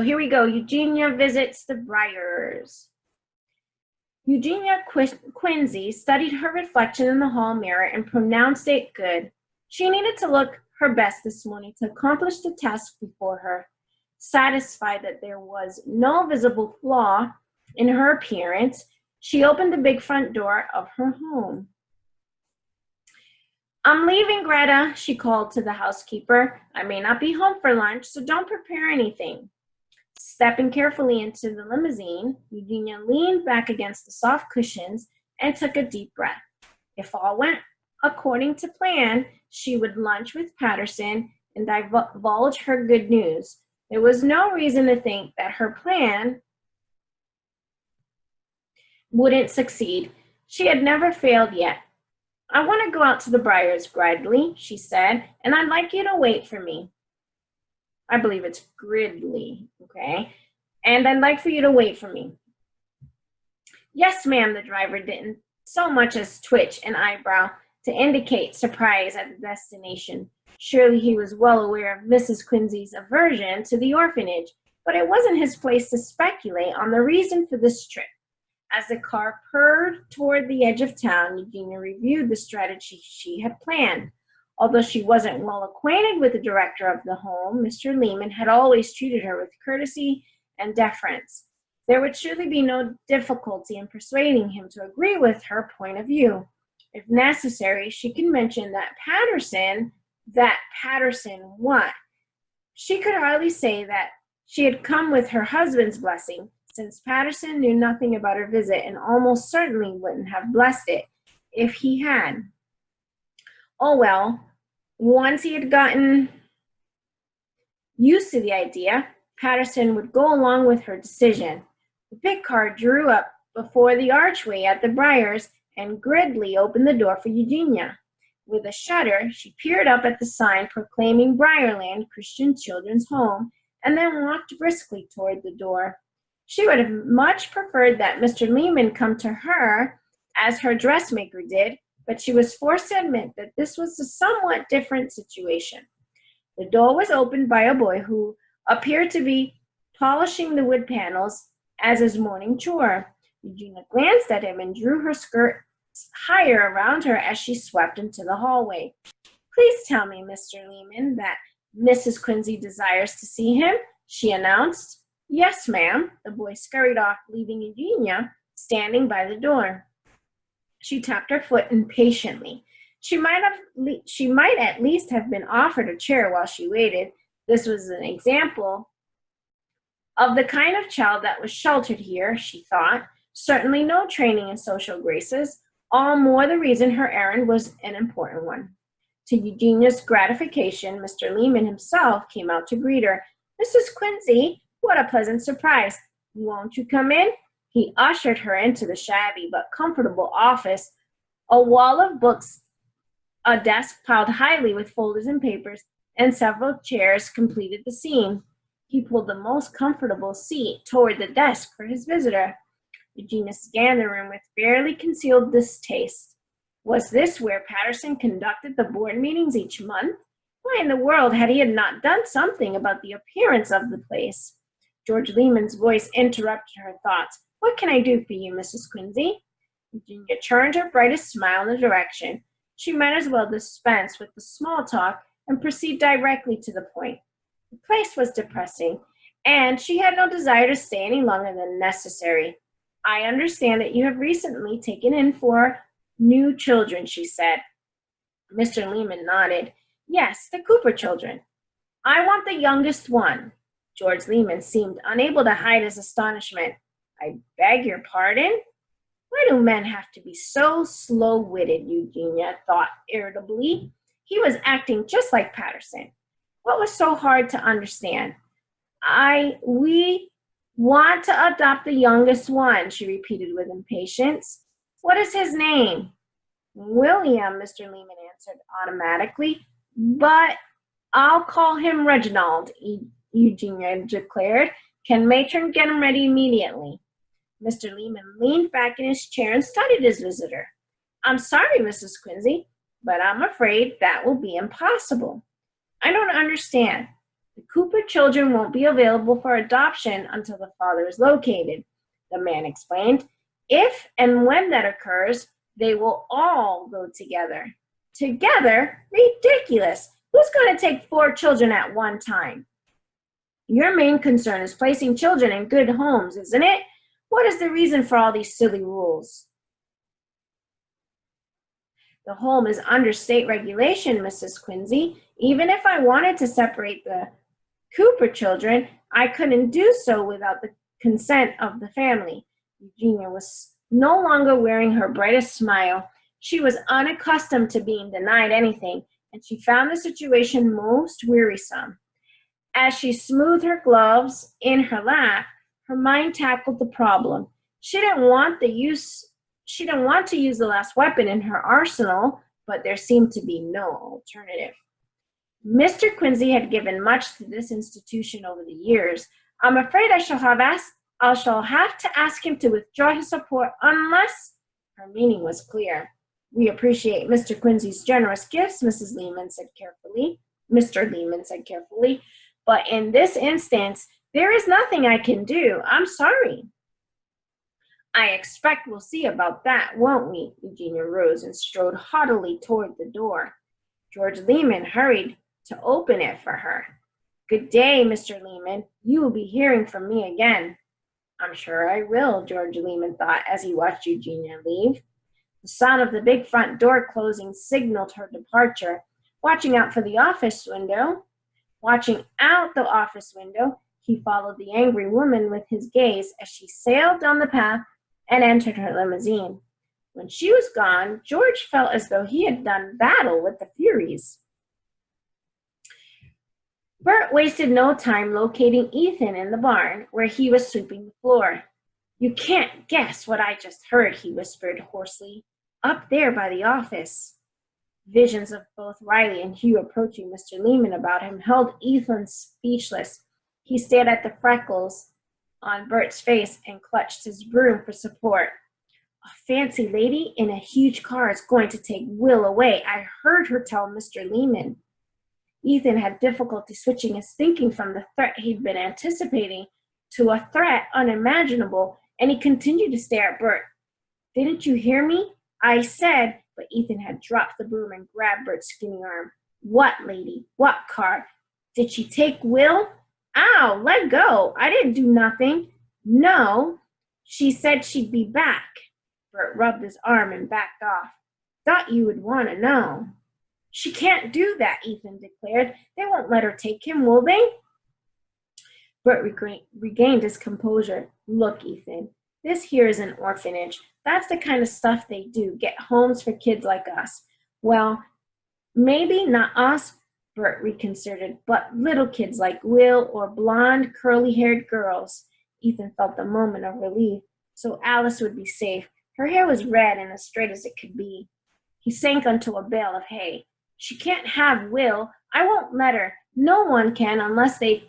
Here we go. Eugenia visits the Briars. Eugenia Quincy studied her reflection in the hall mirror and pronounced it good. She needed to look her best this morning to accomplish the task before her. Satisfied that there was no visible flaw in her appearance, she opened the big front door of her home. "I'm leaving, Greta," she called to the housekeeper. "I may not be home for lunch, so don't prepare anything." Stepping carefully into the limousine, Eugenia leaned back against the soft cushions and took a deep breath. If all went according to plan, she would lunch with Patterson and divulge her good news. There was no reason to think that her plan wouldn't succeed. She had never failed yet. "I want to go out to the Briars, Gridley," she said, "and I'd like you to wait for me." I believe it's Gridley, okay? "And I'd like for you to wait for me." "Yes, ma'am," the driver didn't so much as twitch an eyebrow to indicate surprise at the destination. Surely he was well aware of Mrs. Quincy's aversion to the orphanage, but it wasn't his place to speculate on the reason for this trip. As the car purred toward the edge of town, Eugenia reviewed the strategy she had planned. Although she wasn't well acquainted with the director of the home, Mr. Lehman had always treated her with courtesy and deference. There would surely be no difficulty in persuading him to agree with her point of view. If necessary, she could mention that Patterson what? She could hardly say that she had come with her husband's blessing, since Patterson knew nothing about her visit and almost certainly wouldn't have blessed it if he had. Oh well, once he had gotten used to the idea, Patterson would go along with her decision. The big car drew up before the archway at the Briars, and Gridley opened the door for Eugenia. With a shudder, she peered up at the sign proclaiming Briarland Christian Children's Home, and then walked briskly toward the door. She would have much preferred that Mr. Lehman come to her, as her dressmaker did, but she was forced to admit that this was a somewhat different situation. The door was opened by a boy who appeared to be polishing the wood panels as his morning chore. Eugenia glanced at him and drew her skirt higher around her as she swept into the hallway. "Please tell me, Mr. Lehman, that Mrs. Quincy desires to see him," she announced. "Yes, ma'am." The boy scurried off, leaving Eugenia standing by the door. She tapped her foot impatiently. She might at least have been offered a chair while she waited. This was an example of the kind of child that was sheltered here, she thought. Certainly no training in social graces. All more the reason her errand was an important one. To Eugenia's gratification, Mr. Lehman himself came out to greet her. "Mrs. Quincy, what a pleasant surprise. Won't you come in?" He ushered her into the shabby but comfortable office. A wall of books, a desk piled highly with folders and papers, and several chairs completed the scene. He pulled the most comfortable seat toward the desk for his visitor. Eugenia scanned the room with barely concealed distaste. Was this where Patterson conducted the board meetings each month? Why in the world had he not done something about the appearance of the place? George Lehman's voice interrupted her thoughts. "What can I do for you, Mrs. Quincy?" Eugenia turned her brightest smile in the direction. She might as well dispense with the small talk and proceed directly to the point. The place was depressing, and she had no desire to stay any longer than necessary. "I understand that you have recently taken in 4 new children," she said. Mr. Lehman nodded. "Yes, the Cooper children. I want the youngest one." George Lehman seemed unable to hide his astonishment. "I beg your pardon? Why do men have to be so slow-witted?" Eugenia thought irritably. He was acting just like Patterson. What was so hard to understand? We want to adopt the youngest one," she repeated with impatience. "What is his name?" "William," Mr. Lehman answered automatically. "But I'll call him Reginald," Eugenia declared. "Can matron get him ready immediately?" Mr. Lehman leaned back in his chair and studied his visitor. "I'm sorry, Mrs. Quincy, but I'm afraid that will be impossible." "I don't understand." The Cooper children won't be available for adoption until the father is located, the man explained. If and when that occurs, they will all go together. Together? Ridiculous! Who's going to take 4 children at one time? Your main concern is placing children in good homes, isn't it? What is the reason for all these silly rules? The home is under state regulation, Mrs. Quincy. Even if I wanted to separate the Cooper children, I couldn't do so without the consent of the family. Eugenia was no longer wearing her brightest smile. She was unaccustomed to being denied anything, and she found the situation most wearisome. As she smoothed her gloves in her lap, her mind tackled the problem. She didn't want to use the last weapon in her arsenal, but there seemed to be no alternative. Mr. Quincy had given much to this institution over the years. I'm afraid I shall have to ask him to withdraw his support unless, her meaning was clear. We appreciate Mr. Quincy's generous gifts, Mr. Lehman said carefully, but in this instance, there is nothing I can do. I'm sorry. I expect we'll see about that, won't we? Eugenia rose and strode haughtily toward the door. George Lehman hurried to open it for her. Good day, Mr. Lehman. You will be hearing from me again. I'm sure I will, George Lehman thought as he watched Eugenia leave. The sound of the big front door closing signaled her departure. Watching out the office window, he followed the angry woman with his gaze as she sailed down the path and entered her limousine. When she was gone, George felt as though he had done battle with the Furies. Bert wasted no time locating Ethan in the barn, where he was sweeping the floor. You can't guess what I just heard, he whispered hoarsely. Up there by the office. Visions of both Riley and Hugh approaching Mr. Lehman about him held Ethan speechless. He stared at the freckles on Bert's face and clutched his broom for support. A fancy lady in a huge car is going to take Will away. I heard her tell Mr. Lehman. Ethan had difficulty switching his thinking from the threat he'd been anticipating to a threat unimaginable, and he continued to stare at Bert. Didn't you hear me? I said, but Ethan had dropped the broom and grabbed Bert's skinny arm. What lady? What car? Did she take Will? Ow, let go. I didn't do nothing. No, she said she'd be back. Bert rubbed his arm and backed off. Thought you would want to know. She can't do that, Ethan declared. They won't let her take him, will they? Bert regained his composure. Look, Ethan, this here is an orphanage. That's the kind of stuff they do, get homes for kids like us. Well, maybe not us, Bert reconsidered, but little kids like Will or blonde, curly-haired girls. Ethan felt a moment of relief, so Alice would be safe. Her hair was red and as straight as it could be. He sank onto a bale of hay. She can't have Will. I won't let her. No one can unless they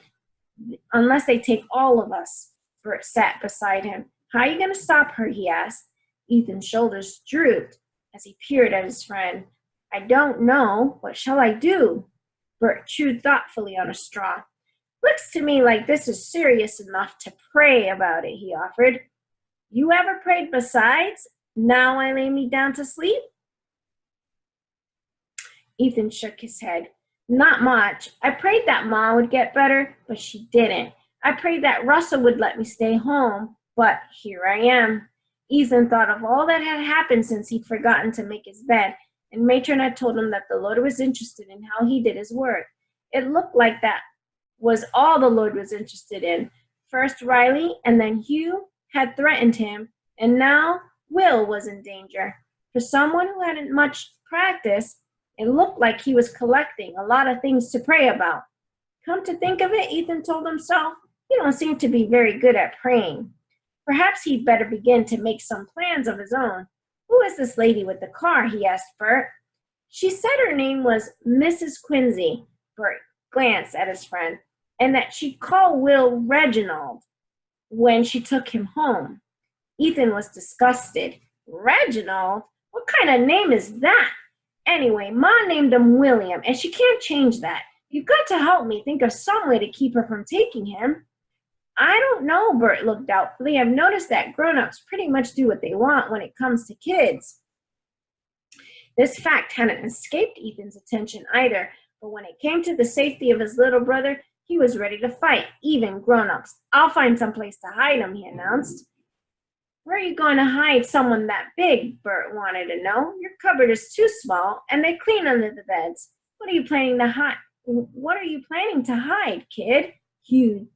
take all of us. Bert sat beside him. How are you going to stop her, he asked. Ethan's shoulders drooped as he peered at his friend. I don't know. What shall I do? Bert chewed thoughtfully on a straw. Looks to me like this is serious enough to pray about it, he offered. You ever prayed besides? Now I lay me down to sleep? Ethan shook his head. Not much. I prayed that Ma would get better, but she didn't. I prayed that Russell would let me stay home, but here I am. Ethan thought of all that had happened since he'd forgotten to make his bed, and Matron had told him that the Lord was interested in how he did his work. It looked like that was all the Lord was interested in. First Riley and then Hugh had threatened him, and now Will was in danger. For someone who hadn't much practice, it looked like he was collecting a lot of things to pray about. Come to think of it, Ethan told himself, he don't seem to be very good at praying. Perhaps he'd better begin to make some plans of his own. Who is this lady with the car? He asked Bert. She said her name was Mrs. Quincy. Bert glanced at his friend, and that she'd call Will Reginald when she took him home. Ethan was disgusted. Reginald? What kind of name is that? Anyway, Ma named him William, and she can't change that. You've got to help me think of some way to keep her from taking him. I don't know, Bert looked doubtfully. I've noticed that grown-ups pretty much do what they want when it comes to kids. This fact hadn't escaped Ethan's attention either, but when it came to the safety of his little brother, he was ready to fight, even grown-ups. I'll find some place to hide him, he announced. Where are you going to hide someone that big? Bert wanted to know. Your cupboard is too small, and they clean under the beds. What are you planning to hide? What are you planning to hide, kid? Hugh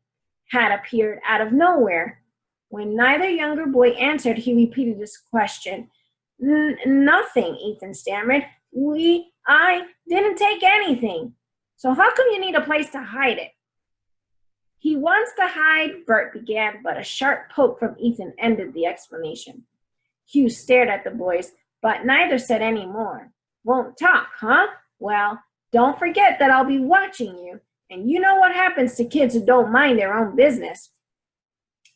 had appeared out of nowhere. When neither younger boy answered, he repeated his question. Nothing, Ethan stammered. I didn't take anything. So how come you need a place to hide it? He wants to hide, Bert began, but a sharp poke from Ethan ended the explanation. Hugh stared at the boys, but neither said any more. Won't talk, huh? Well, don't forget that I'll be watching you, and you know what happens to kids who don't mind their own business.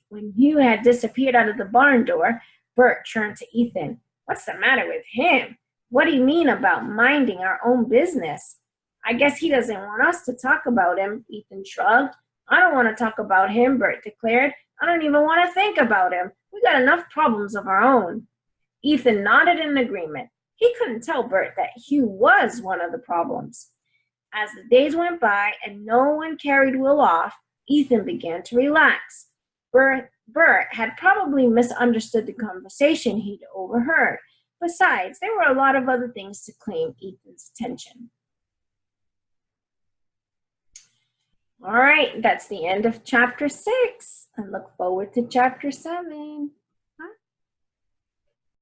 When Hugh had disappeared out of the barn door, Bert turned to Ethan. What's the matter with him? What do you mean about minding our own business? I guess he doesn't want us to talk about him, Ethan shrugged. I don't want to talk about him, Bert declared. I don't even want to think about him. We got enough problems of our own. Ethan nodded in agreement. He couldn't tell Bert that Hugh was one of the problems. As the days went by and no one carried Will off, Ethan began to relax. Bert had probably misunderstood the conversation he'd overheard. Besides, there were a lot of other things to claim Ethan's attention. All right, that's the end of chapter 6. I look forward to chapter 7.